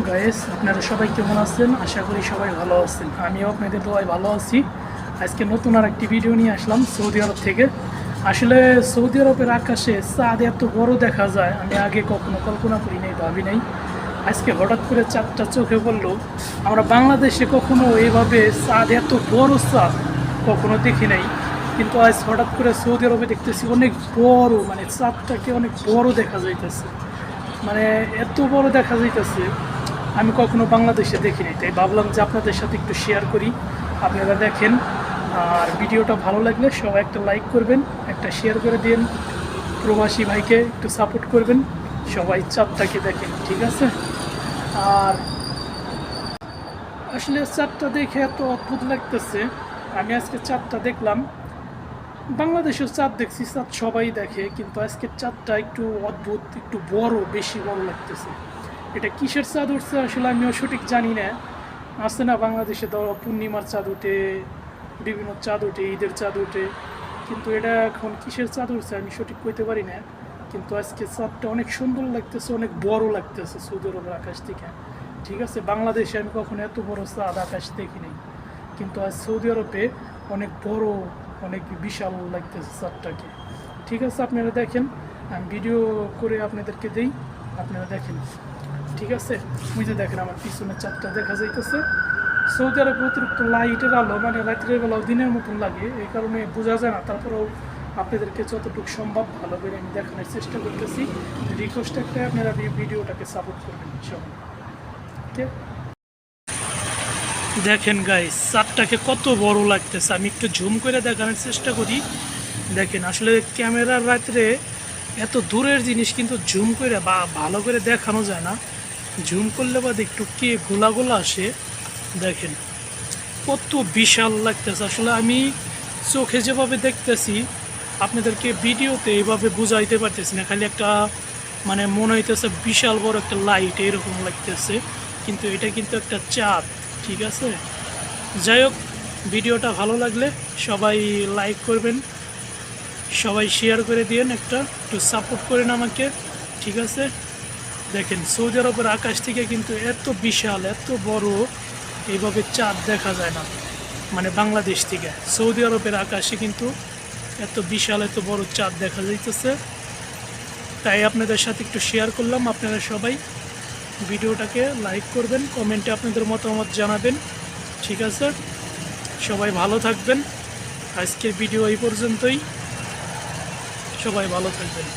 Guys, আপনারা সবাই কেমন আছেন? আশা করি সবাই ভালো আছেন। আমিও আপনাদের দোয়ায় ভালো আছি। আজকে নতুন আর একটি ভিডিও নিয়ে আসলাম সৌদি আরব থেকে। আসলে সৌদি আরবের আকাশে চাঁদ এত বড় দেখা যায় আমি আগে কখনো কল্পনা করি নাই, ভাবি নাই। আজকে হঠাৎ করে চাঁদটা চোখে পড়লো। আমরা বাংলাদেশে কখনো এইভাবে চাঁদ, এত বড় চাঁদ কখনো দেখি নাই, কিন্তু আজ হঠাৎ করে সৌদি আরবে দেখতেছি অনেক বড়, মানে চাঁদটাকে অনেক বড় দেখা যাইতেছে, মানে এত বড় দেখা যাইতেছে আমি কখনো বাংলাদেশে দেখি নাই। তাই ভাবলাম যে আপনাদের সাথে একটু শেয়ার করি, আপনারা দেখেন। আর ভিডিওটা ভালো লাগলে সবাই একটা লাইক করবেন, একটা শেয়ার করে দিন, প্রবাসী ভাইকে একটু সাপোর্ট করবেন, সবাই চাঁদটাকে দেখেন, ঠিক আছে? আর আসলে চাঁদটা দেখে এত অদ্ভুত লাগতেছে। আমি আজকে চাঁদটা দেখলাম, বাংলাদেশের চাঁদ দেখছি, চাঁদ সবাই দেখে, কিন্তু আজকের চাঁদটা একটু অদ্ভুত, একটু বড়, বেশি বড় লাগতেছে। এটা কিসের চাঁদ উঠছে আসলে আমিও সঠিক জানি না। আছে না বাংলাদেশে ধরো পূর্ণিমার চাঁদ উঠে, বিভিন্ন চাঁদ উঠে, ঈদের চাঁদ উঠে, কিন্তু এটা এখন কিসের চাঁদ উঠছে আমি সঠিক কইতে পারি না। কিন্তু আজকে চাঁদটা অনেক সুন্দর লাগতেছে, অনেক বড় লাগতেছে সৌদি আরবের আকাশ থেকে, ঠিক আছে? বাংলাদেশে আমি কখনো এত বড় চাঁদ আকাশ দেখিনি, কিন্তু আজ সৌদি আরবে অনেক বড়, অনেক বিশাল লাগতেছে চাঁদটাকে, ঠিক আছে? আপনারা দেখেন, আমি ভিডিও করে আপনাদেরকে দেই, আপনারা দেখেন, ঠিক আছে? ওই যে দেখেন আমার পিছনে চাঁদটা দেখা যাইতেছে। সৌদি আরবে অতিরিক্ত লাইটের আলো, মানে রাত্রের বেলাও দিনের মতন লাগে, এই কারণে বোঝা যায় না। তারপরেও আপনাদেরকে যতটুকু সম্ভব ভালো করে আমি দেখানোর চেষ্টা করতেছি। রিকোয়েস্ট একটা, আপনারা ভিডিওটাকে সাপোর্ট করবেন সবাই, ওকে? দেখেন গাইস, চাঁদটাকে কত বড় লাগতেছে, আমি একটু জুম করে দেখানোর চেষ্টা করি। দেখেন, আসলে ক্যামেরার রাত্রে এত দূরের জিনিস কিন্তু জুম করে বা ভালো করে দেখানো যায় না। জুম করলে বাদ একটু কে গোলা গোলা আসে। দেখেন কত বিশাল লাগতেছে, আসলে আমি চোখে যেভাবে দেখতেছি আপনাদেরকে ভিডিওতে এইভাবে বুঝাইতে পারতেছি না। খালি একটা মানে মনে হইতেছে বিশাল বড় একটা লাইট এরকম লাগতেছে, কিন্তু এটা কিন্তু একটা চাঁদ, ঠিক আছে? যাই হোক, ভিডিওটা ভালো লাগলে সবাই লাইক করবেন, সবাই শেয়ার করে দিন, একটু সাপোর্ট করেন আমাকে, ঠিক আছে? দেখেন, সৌদি আরবের আকাশ থেকে কিন্তু এত বিশাল, এত বড় এইভাবে চাঁদ দেখা যায় না, মানে বাংলাদেশ থেকে সৌদি আরবের আকাশে কিন্তু এত বিশাল, এত বড় চাঁদ দেখা যাইতেছে। তাই আপনাদের সাথে একটু শেয়ার করলাম। আপনারা সবাই ভিডিওটাকে লাইক করবেন, কমেন্টে আপনাদের মতামত জানাবেন, ঠিক আছে? সবাই ভালো থাকবেন। আজকের ভিডিও এই পর্যন্তই, সবাই ভালো থাকবেন।